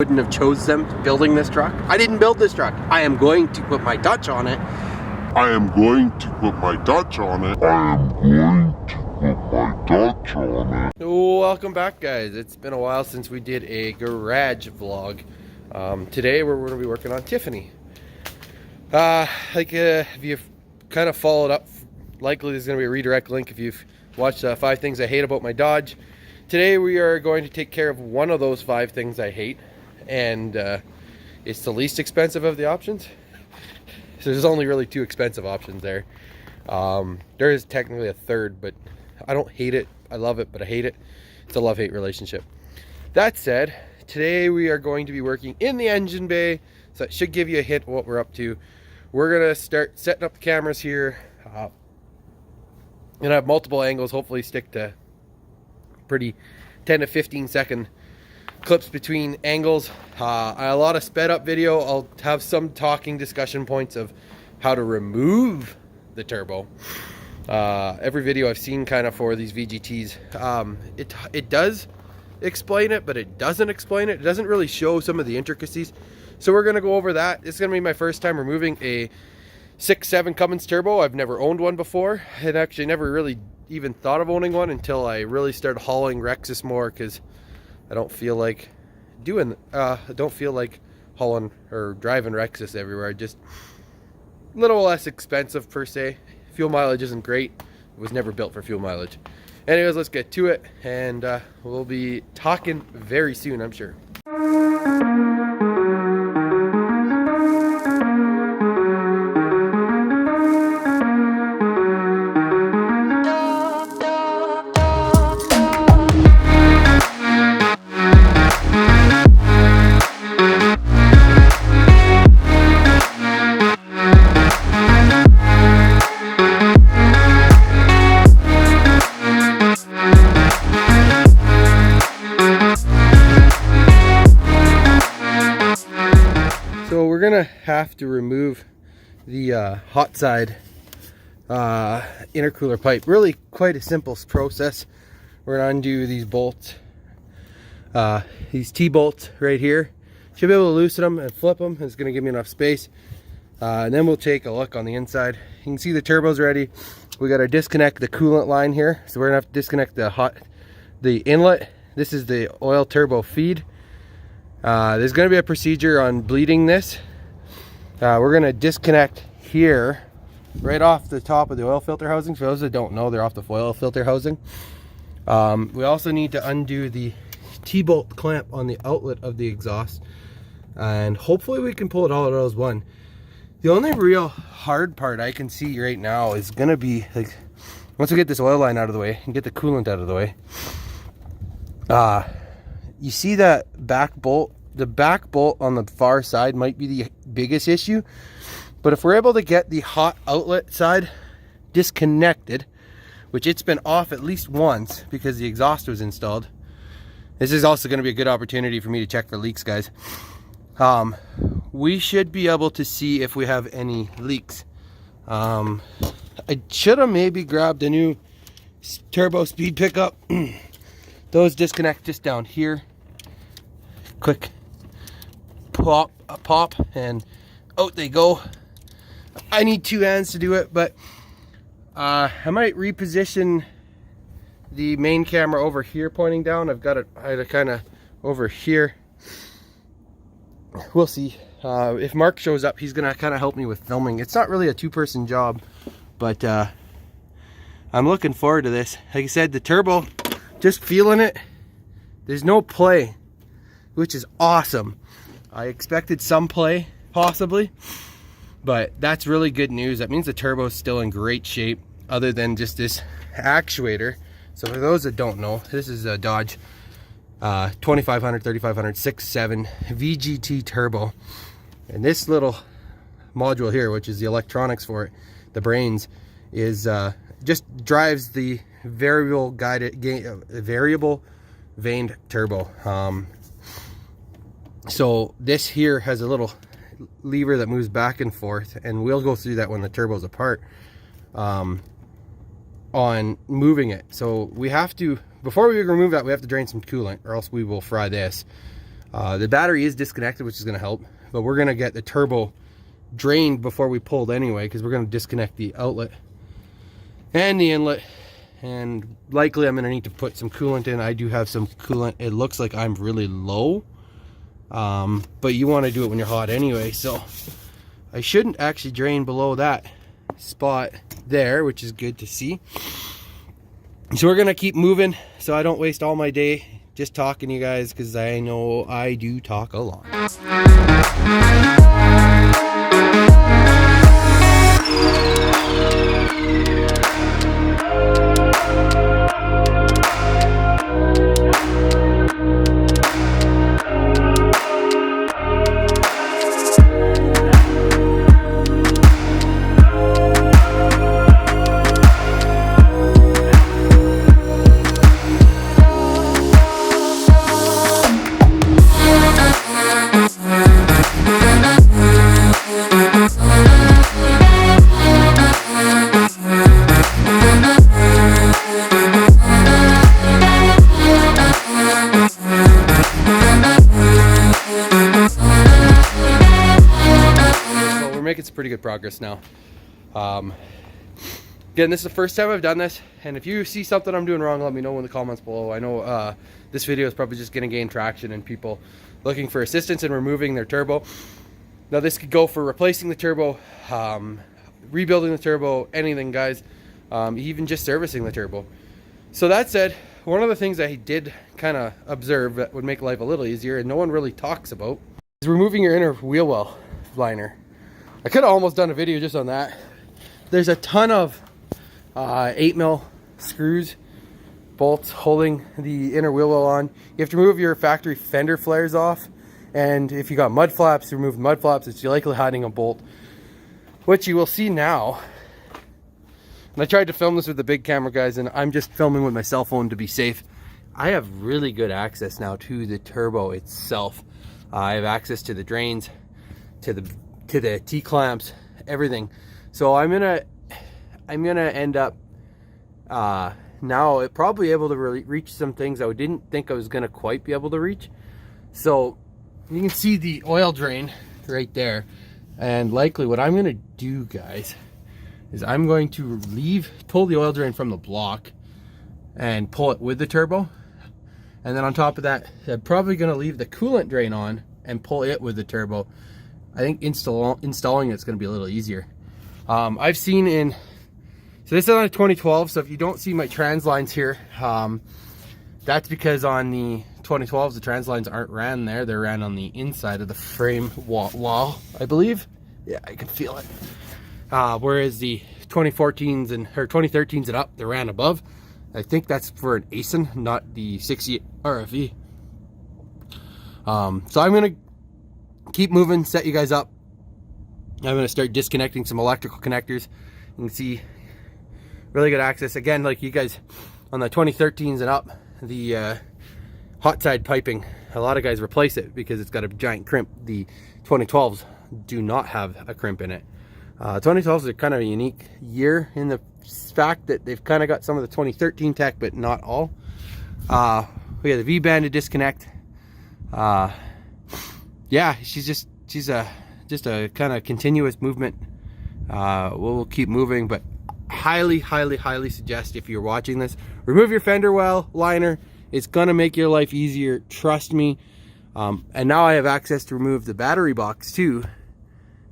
Wouldn't have chose them building this truck. I didn't build this truck. I am going to put my touch on it. I am going to put my touch on it. I am going to put my touch on it. Welcome back, guys. It's been a while since we did a garage vlog. Today we're going to be working on Tiffany. If you've kind of followed up, likely there's going to be a redirect link if you've watched 5 things I hate about my Dodge. Today we are going to take care of one of those 5 things I hate, and it's the least expensive of the options. So there's only really 2 expensive options there. There is technically a third, but I don't hate it. I love it, but I hate it. It's a love-hate relationship. That said, today we are going to be working in the engine bay, so it should give you a hint of what we're up to. We're gonna start setting up the cameras here. And I have multiple angles, hopefully stick to pretty 10 to 15 second clips between angles. A lot of sped up video. I'll have some talking discussion points of how to remove the turbo. Every video I've seen kind of for these VGTs, it does explain it, but it doesn't explain it. It doesn't really show some of the intricacies. So we're going to go over that. It's going to be my first time removing a 6.7 Cummins turbo. I've never owned one before, and actually never really even thought of owning one until I really started hauling Rexus more, because I don't feel like hauling or driving Rexus everywhere. Just a little less expensive per se. Fuel mileage isn't great. It was never built for fuel mileage. Anyways, let's get to it, and we'll be talking very soon, I'm sure. So we're gonna have to remove the hot side intercooler pipe. Really quite a simple process. We're gonna undo these bolts, these T-bolts right here. Should be able to loosen them and flip them. It's gonna give me enough space. And then we'll take a look on the inside. You can see the turbo's ready. We gotta disconnect the coolant line here. So we're gonna have to disconnect the inlet. This is the oil turbo feed. There's going to be a procedure on bleeding this. We're going to disconnect here right off the top of the oil filter housing. For those that don't know, they're off the oil filter housing. We also need to undo the T-bolt clamp on the outlet of the exhaust, and hopefully we can pull it all out as one. The only real hard part I can see right now is going to be, like, once we get this oil line out of the way and get the coolant out of the way, you see that back bolt? The back bolt on the far side might be the biggest issue. But if we're able to get the hot outlet side disconnected, which it's been off at least once because the exhaust was installed. This is also going to be a good opportunity for me to check for leaks, guys. We should be able to see if we have any leaks. I should have maybe grabbed a new turbo speed pickup. Those disconnect just down here. Quick pop, and out they go. I need 2 hands to do it, but I might reposition the main camera over here pointing down. I've got it kind of over here. We'll see. If Mark shows up, he's gonna kind of help me with filming. It's not really a 2-person job, but I'm looking forward to this. Like I said, the turbo, just feeling it. There's no play, which is awesome. I expected some play, possibly, but that's really good news. That means the turbo is still in great shape, other than just this actuator. So for those that don't know, this is a Dodge 2500, 3500, 6.7 VGT turbo. And this little module here, which is the electronics for it, the brains, is just drives the variable vaned turbo. So this here has a little lever that moves back and forth, and we'll go through that when the turbo's apart, on moving it. So we have to, before we remove that, we have to drain some coolant, or else we will fry this. The battery is disconnected, which is going to help, but we're going to get the turbo drained before we pulled anyway, because we're going to disconnect the outlet and the inlet, and likely I'm going to need to put some coolant in. I do have some coolant. It looks like I'm really low, but you want to do it when you're hot anyway, so I shouldn't actually drain below that spot there, which is good to see. So we're gonna keep moving so I don't waste all my day just talking to you guys, because I know I do talk a lot. Making some pretty good progress now. Again, this is the first time I've done this, and if you see something I'm doing wrong, let me know in the comments below. I know this video is probably just going to gain traction and people looking for assistance in removing their turbo. Now this could go for replacing the turbo, rebuilding the turbo, anything, guys, even just servicing the turbo. So that said, one of the things I did kind of observe that would make life a little easier, and no one really talks about, is removing your inner wheel well liner. I could have almost done a video just on that. There's a ton of 8mm screws, bolts holding the inner wheel well on. You have to remove your factory fender flares off, and if you got mud flaps, remove the mud flaps. It's likely hiding a bolt, which you will see now. And I tried to film this with the big camera, guys, and I'm just filming with my cell phone to be safe. I have really good access now to the turbo itself. I have access to the drains, to the T-clamps, everything. So I'm gonna end up now probably able to reach some things I didn't think I was gonna quite be able to reach. So you can see the oil drain right there, and likely what I'm gonna do, guys, is I'm going to pull the oil drain from the block and pull it with the turbo, and then on top of that I'm probably gonna leave the coolant drain on and pull it with the turbo. I think installing it's going to be a little easier. I've seen so this is on a 2012, so if you don't see my trans lines here, that's because on the 2012s the trans lines aren't ran there, they're ran on the inside of the frame wall, I believe. Yeah, I can feel it. Whereas the 2014s or 2013s and up, they're ran above. I think that's for an ASIN, not the 60 RFE. So I'm going to keep moving, set you guys up. I'm going to start disconnecting some electrical connectors. You can see really good access. Again, like you guys on the 2013s and up, the hot side piping, a lot of guys replace it because it's got a giant crimp. The 2012s do not have a crimp in it. 2012s are kind of a unique year in the fact that they've kind of got some of the 2013 tech, but not all. We got the V-band to disconnect. Yeah, she's just a kind of continuous movement. We'll keep moving, but highly suggest, if you're watching this, remove your fender well liner. It's gonna make your life easier, trust me. And now I have access to remove the battery box too,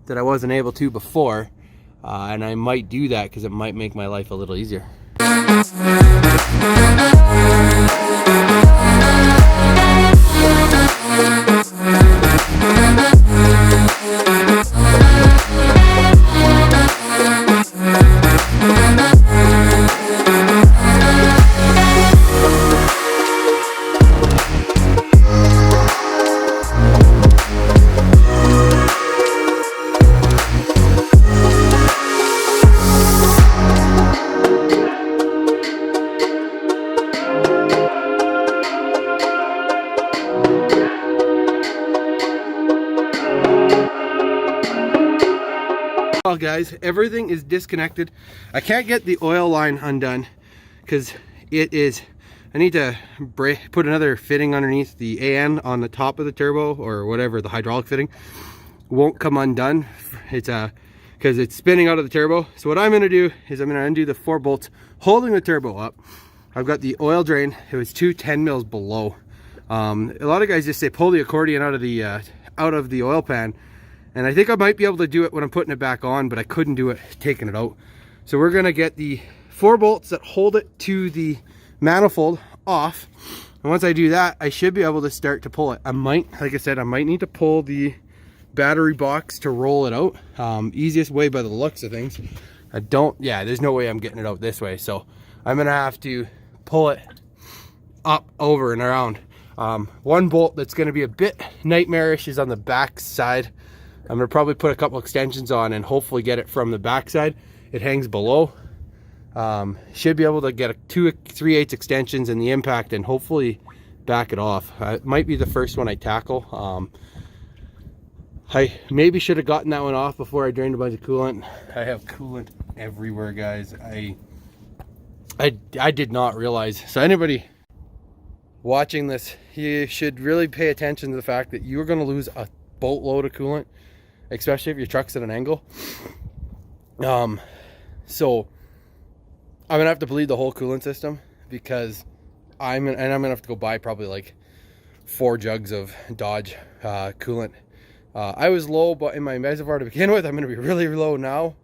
that I wasn't able to before, and I might do that because it might make my life a little easier. Well, guys, everything is disconnected. I can't get the oil line undone because it is I need to put another fitting underneath the AN on the top of the turbo, or whatever, the hydraulic fitting. Won't come undone. It's because it's spinning out of the turbo. So what I'm going to do is I'm going to undo the 4 bolts holding the turbo up. I've got the oil drain. It was 2 10 mils below. A lot of guys just say pull the accordion out of the oil pan, and I think I might be able to do it when I'm putting it back on, but I couldn't do it taking it out. So we're gonna get the 4 bolts that hold it to the manifold off, and once I do that, I should be able to start to pull it. I might, like I said, I might need to pull the battery box to roll it out. Easiest way by the looks of things. There's no way I'm getting it out this way, so I'm gonna have to pull it up, over, and around. One bolt that's going to be a bit nightmarish is on the back side. I'm going to probably put a couple extensions on and hopefully get it from the back side. It hangs below. Should be able to get a 2 3/8 extensions in the impact and hopefully back it off. It might be the first one I tackle. I maybe should have gotten that one off before I drained a bunch of coolant. I have coolant everywhere, guys. I did not realize. So anybody watching this, you should really pay attention to the fact that you're going to lose a boatload of coolant, especially if your truck's at an angle. So I'm gonna have to bleed the whole coolant system, because I'm gonna have to go buy probably like 4 jugs of Dodge coolant. I was low but in my reservoir to begin with. I'm gonna be really low now.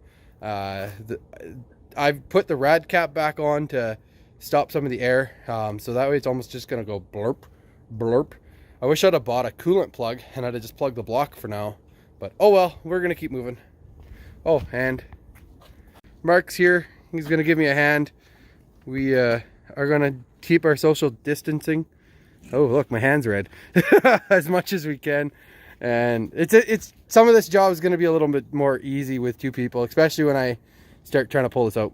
I've put the rad cap back on to stop some of the air, so that way it's almost just gonna go blurp blurp. I wish I'd have bought a coolant plug and I'd have just plugged the block for now, but oh well, we're gonna keep moving. Oh, and Mark's here. He's gonna give me a hand. We are gonna keep our social distancing. Oh look, my hand's red. As much as we can. And it's some of this job is gonna be a little bit more easy with 2 people, especially when I start trying to pull this out.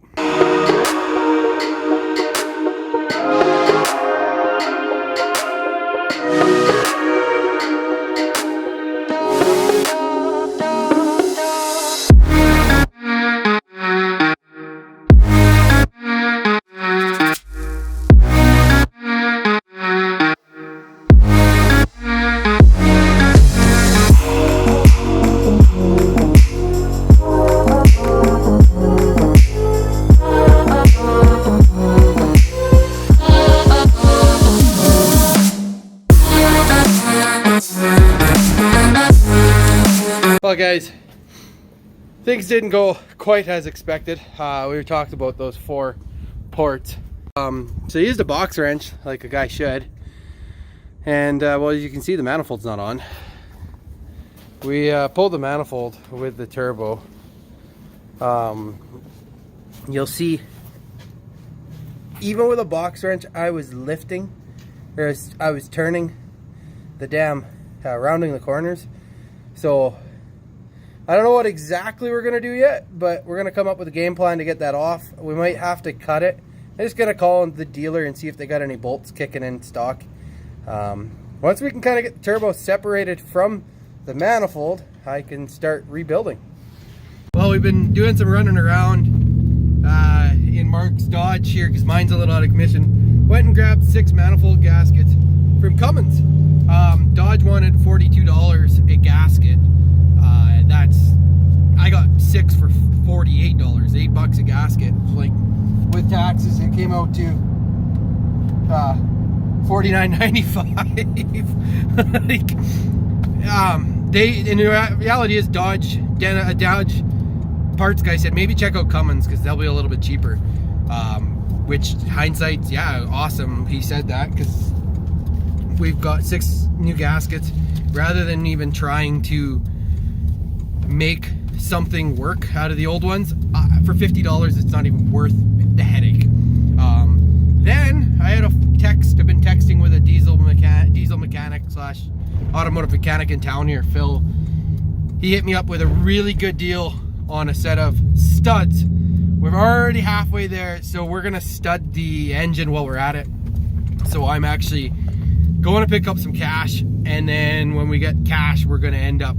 Well guys, things didn't go quite as expected. We talked about those 4 ports. So I used a box wrench like a guy should, and well, as you can see, the manifold's not on. We pulled the manifold with the turbo. You'll see, even with a box wrench, I was lifting, or I was turning the damn, rounding the corners. So I don't know what exactly we're gonna do yet, but we're gonna come up with a game plan to get that off. We might have to cut it. I'm just gonna call the dealer and see if they got any bolts kicking in stock. Once we can kind of get the turbo separated from the manifold, I can start rebuilding. Well, we've been doing some running around in Mark's Dodge here, because mine's a little out of commission. Went and grabbed 6 manifold gaskets from Cummins. Dodge wanted $42 a gasket. I got 6 for $48, $8 a gasket. Like, with taxes, it came out to $49.95. In reality is a Dodge parts guy said maybe check out Cummins because they'll be a little bit cheaper. Which hindsight's, yeah, awesome. He said that because we've got 6 new gaskets. Rather than even trying to make something work out of the old ones, for $50 it's not even worth the headache. Then I had a text. I've been texting with a diesel mechanic slash automotive mechanic in town here, Phil. He hit me up with a really good deal on a set of studs. We're already halfway there, so we're gonna stud the engine while we're at it. So I'm actually going to pick up some cash, and then when we get cash, we're gonna end up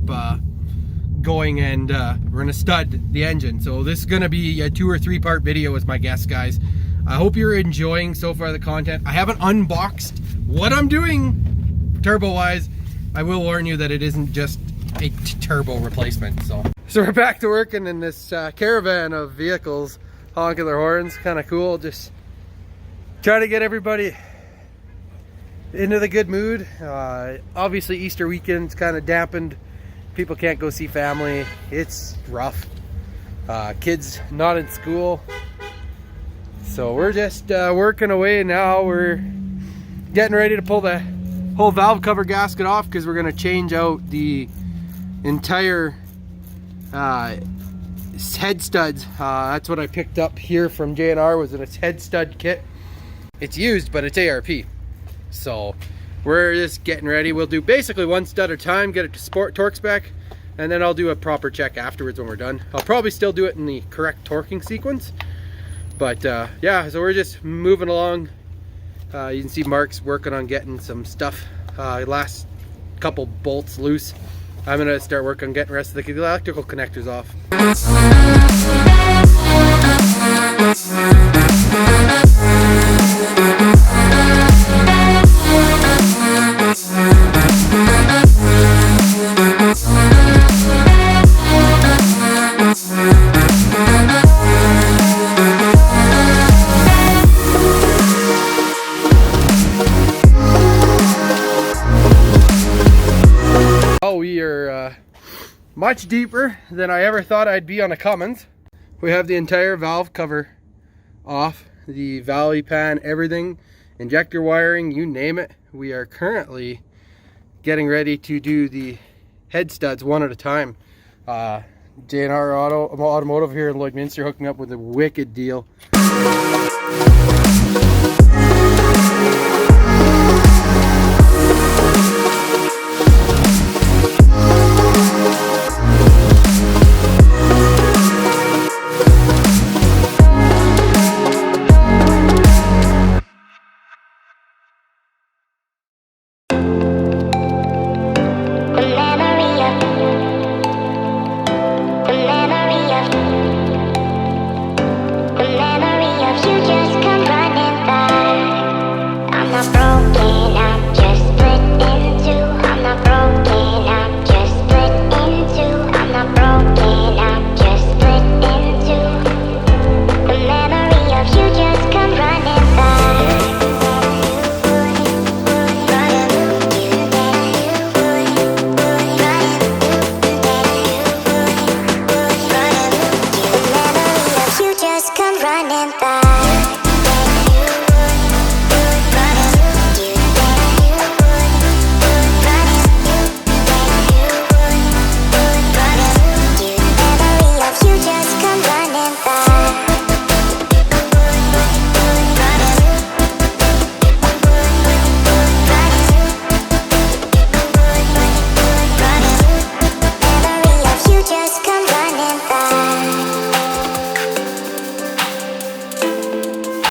going and we're gonna stud the engine. So this is gonna be a 2 or 3 part video with my guest, guys. I hope you're enjoying so far the content. I haven't unboxed what I'm doing turbo wise. I will warn you that it isn't just a turbo replacement. So we're back to working in this caravan of vehicles honking their horns. Kind of cool. Just try to get everybody into the good mood. Obviously Easter weekend's kind of dampened. People can't go see family. It's rough. Kids not in school. So we're just working away now. We're getting ready to pull the whole valve cover gasket off because we're going to change out the entire head studs. That's what I picked up here from J&R, was in its head stud kit. It's used, but it's ARP. So we're just getting ready. We'll do basically one stud at a time, get it to torque spec, and then I'll do a proper check afterwards when we're done. I'll probably still do it in the correct torquing sequence. But yeah, so we're just moving along. You can see Mark's working on getting some stuff. Last couple bolts loose. I'm gonna start working on getting the rest of the electrical connectors off. We are much deeper than I ever thought I'd be on a Cummins. We have the entire valve cover off, the valley pan, everything, injector wiring, you name it. We are currently getting ready to do the head studs one at a time. J&R Automotive here in Lloydminster hooked me up with a wicked deal.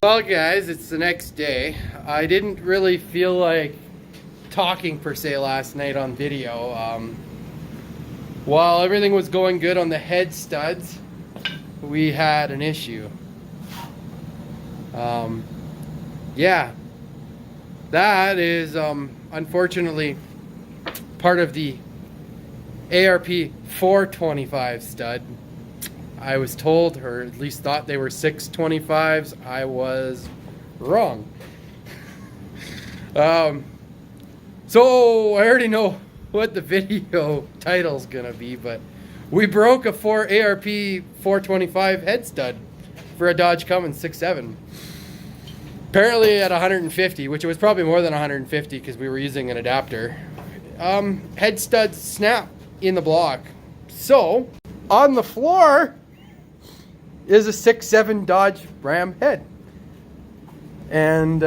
Well guys, it's the next day. I didn't really feel like talking per se last night on video. While everything was going good on the head studs, we had an issue. Yeah, that is unfortunately part of the ARP 425 stud. I was told, or at least thought they were 625s. I was wrong. So I already know what the video title's gonna be, but we broke a ARP 425 head stud for a Dodge Cummins 6.7. Apparently at 150, which was probably more than 150 because we were using an adapter. Head studs snap in the block. So on the floor is a 6.7 Dodge Ram head. And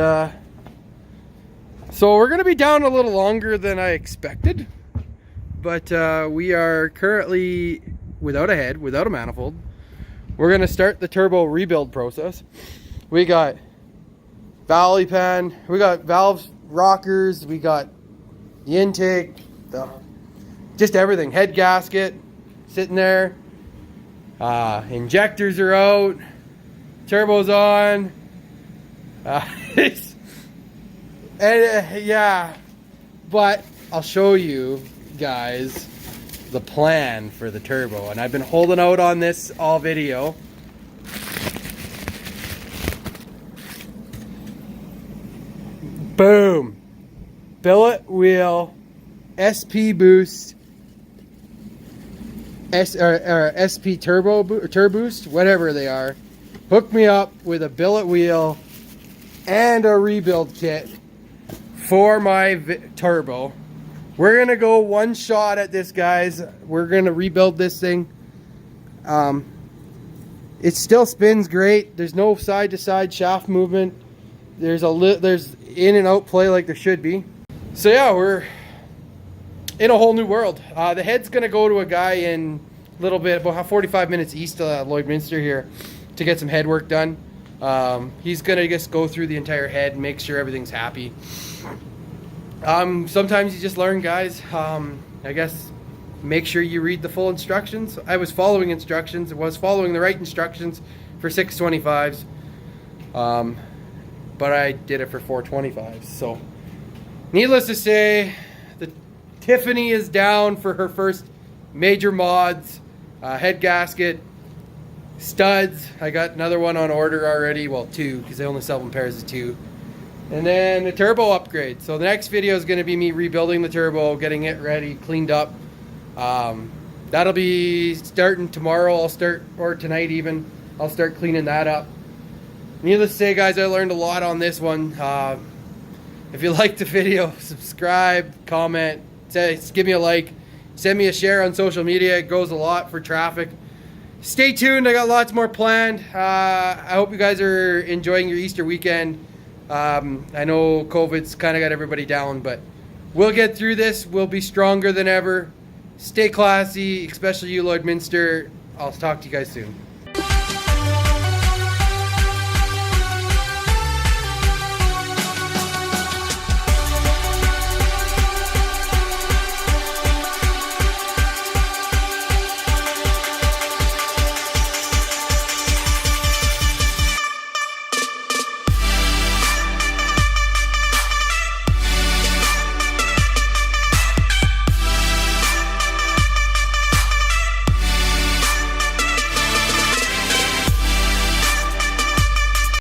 so we're gonna be down a little longer than I expected, but we are currently without a head, without a manifold. We're gonna start the turbo rebuild process. We got valley pan, we got valves, rockers, we got the intake, just everything, head gasket sitting there. Injectors are out, turbo's on, Yeah, but I'll show you guys the plan for the turbo, and I've been holding out on this all video. Boom! Billet wheel, SP boost, SP turbo boost, whatever they are. Hook me up with a billet wheel and a rebuild kit for my turbo. We're gonna go one shot at this, guys. We're gonna rebuild this thing. It still spins great. There's no side to side shaft movement. There's in and out play like there should be. So yeah, we're in a whole new world. The head's gonna go to a guy in a little bit, about 45 minutes east of Lloydminster here, to get some head work done. He's gonna just go through the entire head and make sure everything's happy. Sometimes you just learn, guys. I guess make sure you read the full instructions. I was following instructions. I was following the right instructions for 625s. But I did it for 425s. So needless to say, the Tiffany is down for her first major mods. Head gasket, studs. I got another one on order already. Well, two, because they only sell them pairs of two. And then the turbo upgrade. So the next video is going to be me rebuilding the turbo, getting it ready, cleaned up. That'll be starting tomorrow. Or tonight even. I'll start cleaning that up. Needless to say, guys, I learned a lot on this one. If you liked the video, subscribe, comment, give me a like, send me a share on social media. It goes a lot for traffic. Stay tuned. I got lots more planned. I hope you guys are enjoying your Easter weekend. I know COVID's kind of got everybody down, but we'll get through this. We'll be stronger than ever. Stay classy, especially you, Lloydminster. I'll talk to you guys soon.